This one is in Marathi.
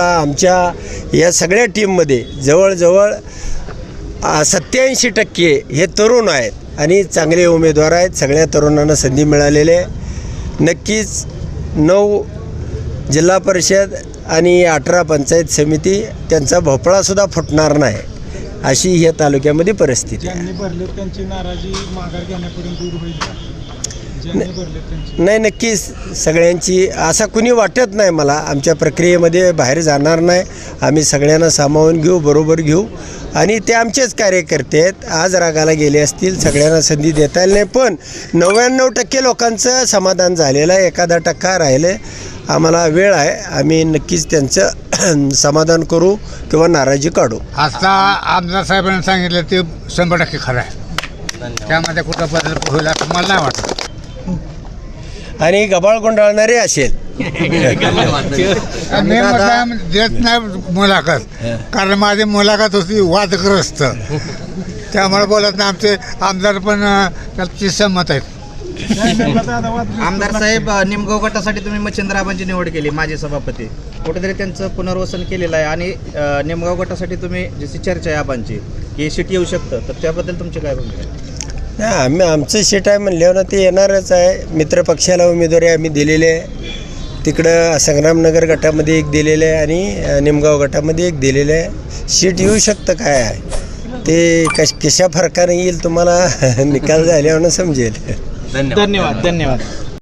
आमच्या या सगळ्या टीममध्ये जवळजवळ 87% हे तरुण आहेत आणि चांगले उमेदवार आहेत. सगळ्या तरुणांना संधी मिळालेली आहे. नक्कीच 9 जिल्हा परिषद आणि 18 पंचायत समिती त्यांचा भोपळासुद्धा फुटणार नाही अशी या तालुक्यामध्ये परिस्थिती आहे. त्यांची नाराजी माघार घेण्यापर्यंत दूर होईल. नाही, नक्कीच सगळ्यांची असं कुणी वाटत नाही मला. आमच्या प्रक्रियेमध्ये बाहेर जाणार नाही. आम्ही सगळ्यांना सामावून घेऊ, बरोबर घेऊ आणि ते आमचेच कार्यकर्ते आहेत. आज रागाला गेले असतील, सगळ्यांना संधी देता येईल नाही, पण 99% लोकांचं समाधान झालेलं आहे. 1% राहिले. आम्हाला वेळ आहे. आम्ही नक्कीच त्यांचं समाधान करू किंवा नाराजी काढू. आता आमदार साहेबांनी सांगितलं ते 100% खरं आहे. त्यामध्ये कुठं बदल होईल असं मला नाही वाटत. आणि गबाळ गुंडाळणारे असेल. मी देत नाही मुलाखत, कारण माझी मुलाखत होती वादग्रस्त, त्यामुळे बोलत नाही. आमचे आमदार पण त्याची सहमत आहेत. आमदार साहेब, निमगाव गटासाठी तुम्ही मच्छिंद्रआबांची निवड केली, माजी सभापती. कुठेतरी त्यांचं पुनर्वसन केलेलं आहे आणि निमगाव गटासाठी तुम्ही जशी चर्चा आहे आबांची की सीट येऊ शकतं, तर त्याबद्दल तुमची काय भूमिका आहे? नाही, आमचं सीट आहे म्हणल्यावर ना ते येणारच आहे. मित्रपक्षाला उमेदवारी आम्ही दिलेली आहे. तिकडं संग्रामनगर गटामध्ये एक दिलेलं आहे आणि निमगाव गटामध्ये एक दिलेलं आहे. सीट येऊ शकतं. काय आहे ते कशा फरकाने येईल तुम्हाला निकाल झाल्यावर समजेल. धन्यवाद.